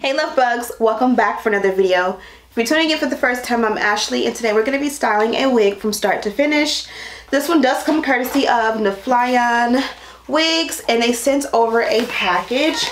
Hey love bugs, welcome back for another video. If you're tuning in for the first time, I'm Ashley and today we're going to be styling a wig from start to finish. This one does come courtesy of Neflyon Wigs and they sent over a package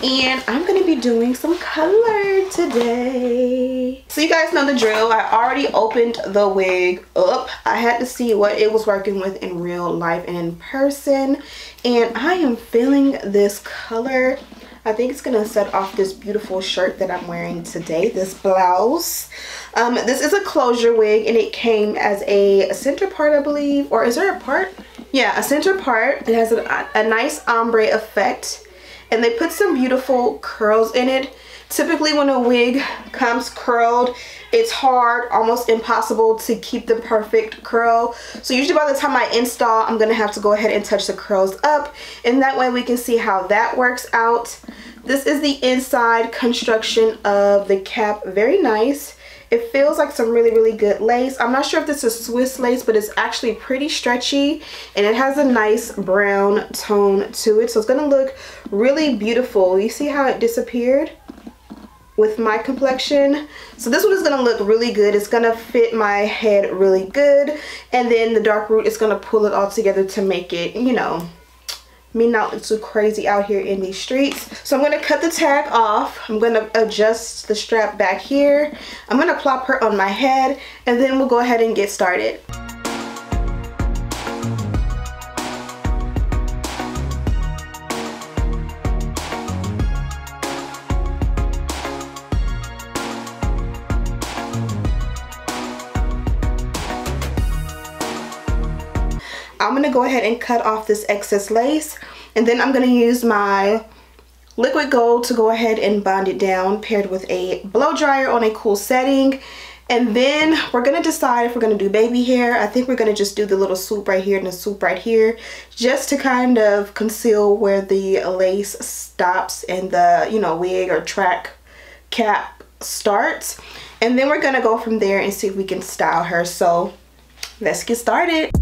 and I'm going to be doing some color today. So you guys know the drill. I already opened the wig up. I had to see what it was working with in real life and in person, and I am feeling this color. I think it's gonna set off this beautiful shirt that I'm wearing today, this blouse. This is a closure wig and it came as a center part, I believe, or is there a part? Yeah, a center part. It has a nice ombre effect and they put some beautiful curls in it. Typically when a wig comes curled, it's hard, almost impossible to keep the perfect curl. So usually by the time I install, I'm gonna have to go ahead and touch the curls up, and that way we can see how that works out. This is the inside construction of the cap. Very nice. It feels like some really good lace. I'm not sure if this is Swiss lace, but it's actually pretty stretchy and it has a nice brown tone to it, so it's gonna look really beautiful. You see how it disappeared with my complexion? So this one is gonna look really good. It's gonna fit my head really good, and then the dark root is gonna pull it all together to make it, you know, me not look too crazy out here in these streets. So I'm gonna cut the tag off. I'm gonna adjust the strap back here. I'm gonna plop her on my head and then we'll go ahead and get started. I'm gonna go ahead and cut off this excess lace, and then I'm gonna use my liquid gold to go ahead and bond it down, paired with a blow dryer on a cool setting. And then we're gonna decide if we're gonna do baby hair. I think we're gonna just do the little swoop right here and the swoop right here, just to kind of conceal where the lace stops and the, you know, wig or track cap starts. And then we're gonna go from there and see if we can style her. So let's get started.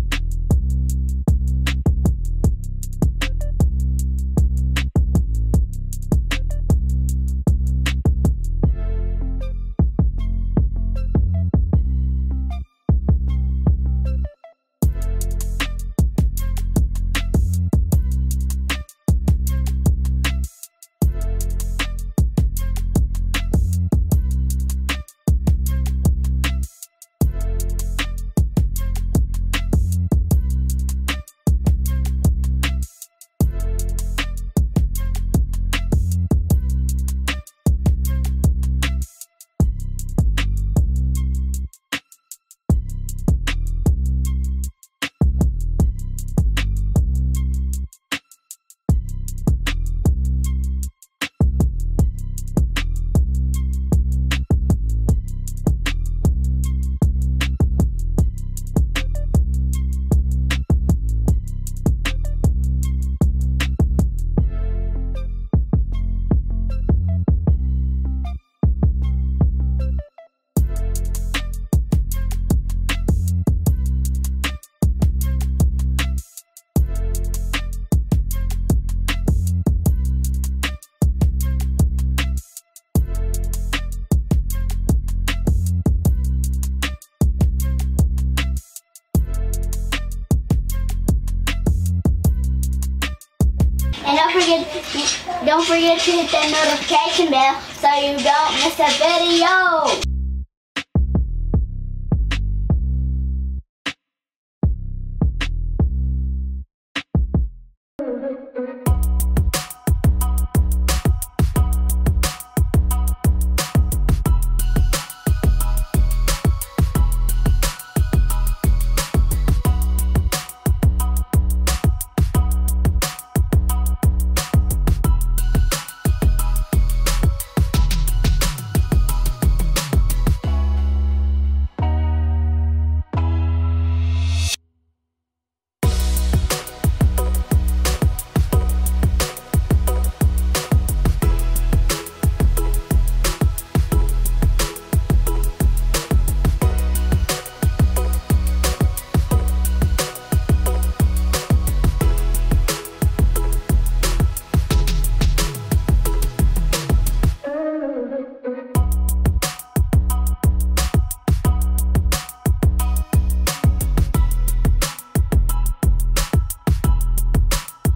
And don't forget to hit that notification bell so you don't miss a video.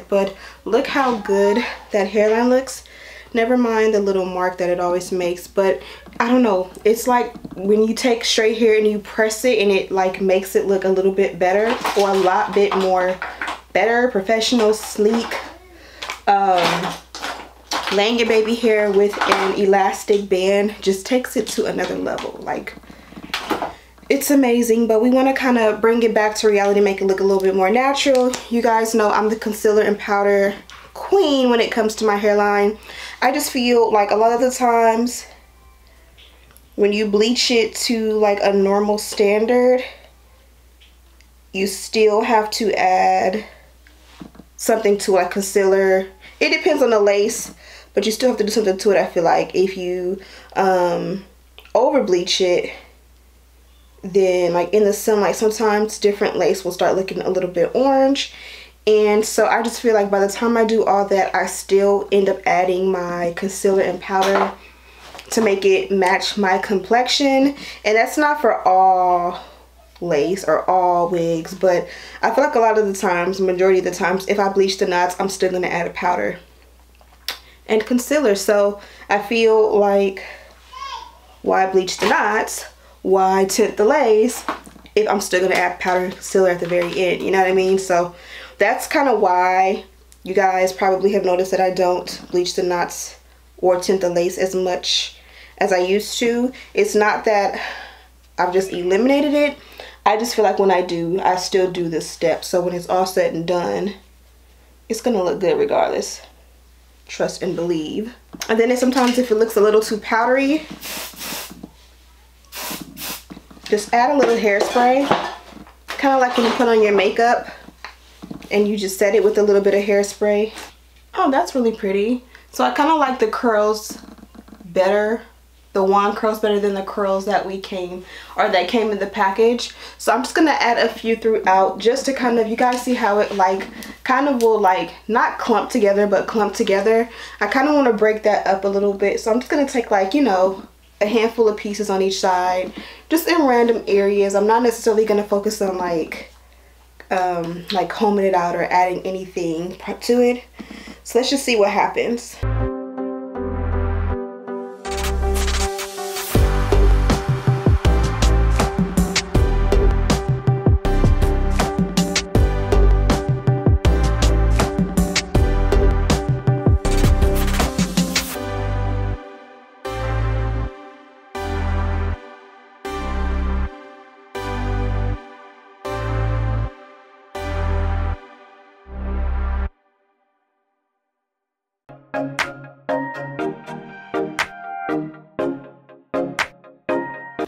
but look how good that hairline looks. Never mind the little mark that it always makes, but I don't know, it's like when you take straight hair and you press it and it like makes it look a little bit better, or a lot bit more better, professional, sleek. Laying your baby hair with an elastic band just takes it to another level. Like, it's amazing, but we want to kind of bring it back to reality, make it look a little bit more natural. You guys know I'm the concealer and powder queen when it comes to my hairline. I just feel like a lot of the times when you bleach it to like a normal standard, you still have to add something to like concealer. It depends on the lace, but you still have to do something to it. I feel like if you over bleach it, then like in the sunlight, sometimes different lace will start looking a little bit orange. And so I just feel like by the time I do all that, I still end up adding my concealer and powder to make it match my complexion. And that's not for all lace or all wigs, but I feel like a lot of the times, majority of the times, if I bleach the knots, I'm still going to add a powder and concealer. So I feel like, why bleach the knots? Why tint the lace if I'm still going to add powder and concealer at the very end? You know what I mean? So that's kind of why you guys probably have noticed that I don't bleach the knots or tint the lace as much as I used to. It's not that I've just eliminated it. I just feel like when I do, I still do this step. So when it's all said and done, it's going to look good regardless. Trust and believe. And then sometimes if it looks a little too powdery, just add a little hairspray, kind of like when you put on your makeup and you just set it with a little bit of hairspray. Oh, that's really pretty. So I kind of like the curls better, the wand curls better than the curls that came in the package. So I'm just gonna add a few throughout just to kind of, you guys see how it like kind of will like not clump together, but clump together. I kind of want to break that up a little bit. So I'm just gonna take like, you know, a handful of pieces on each side, just in random areas. I'm not necessarily going to focus on like combing it out or adding anything to it. So let's just see what happens.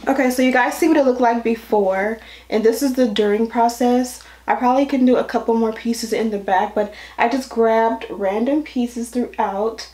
Okay, so you guys see what it looked like before, and this is the during process. I probably can do a couple more pieces in the back, but I just grabbed random pieces throughout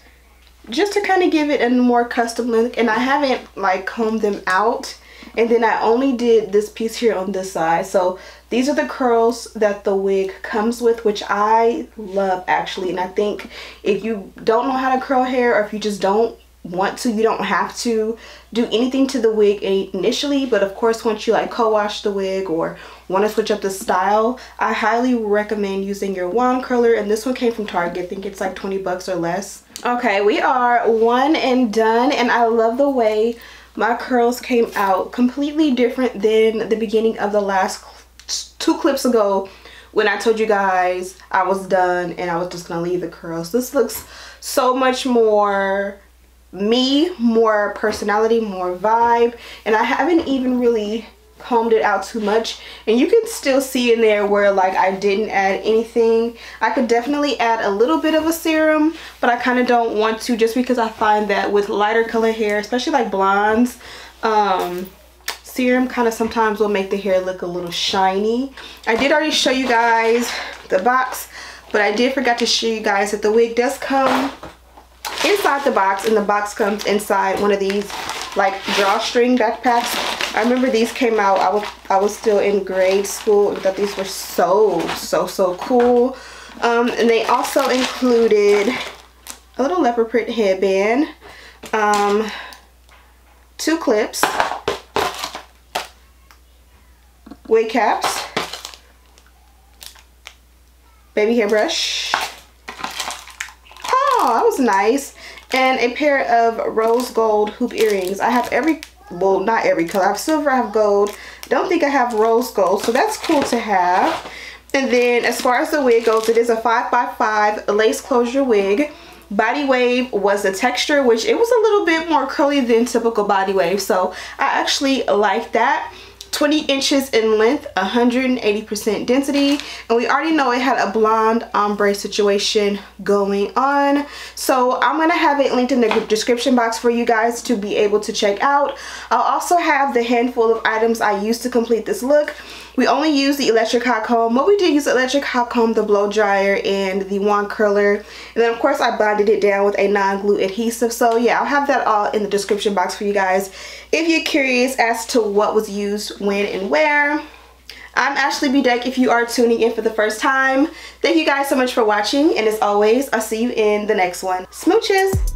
just to kind of give it a more custom look. And I haven't like combed them out, and then I only did this piece here on this side. So these are the curls that the wig comes with, which I love actually. And I think if you don't know how to curl hair, or if you just don't want to, you don't have to do anything to the wig initially. But of course, once you like co-wash the wig or want to switch up the style, I highly recommend using your wand curler. And this one came from Target. I think it's like 20 bucks or less. Okay, we are one and done, and I love the way my curls came out. Completely different than the beginning of the last 2 clips ago when I told you guys I was done and I was just gonna leave the curls. This looks so much more me, more personality, more vibe, and I haven't even really combed it out too much, and you can still see in there where like I didn't add anything. I could definitely add a little bit of a serum, but I kind of don't want to, just because I find that with lighter color hair, especially like blondes, serum kind of sometimes will make the hair look a little shiny. I did already show you guys the box, but I did forget to show you guys that the wig does come inside the box, and the box comes inside one of these like drawstring backpacks. I remember these came out, I was still in grade school, and thought these were so cool. And they also included a little leopard print headband, 2 clips, wig caps, baby hairbrush, Oh, that was nice. And a pair of rose gold hoop earrings. I have every, well, not every color. I have silver, I have gold. Don't think I have rose gold, so that's cool to have. And then as far as the wig goes, it is a 5x5 lace closure wig. Body wave was the texture, which it was a little bit more curly than typical body wave, so I actually like that. 20 inches in length, 180% density, and we already know it had a blonde ombre situation going on, so I'm gonna have it linked in the description box for you guys to be able to check out. I'll also have the handful of items I used to complete this look. We only used the electric hot comb, but we did use the electric hot comb, the blow dryer, and the wand curler. And then of course I bonded it down with a non-glue adhesive. So yeah, I'll have that all in the description box for you guys if you're curious as to what was used when and where. I'm Ashley Bedeck if you are tuning in for the first time. Thank you guys so much for watching, and as always, I'll see you in the next one. Smooches!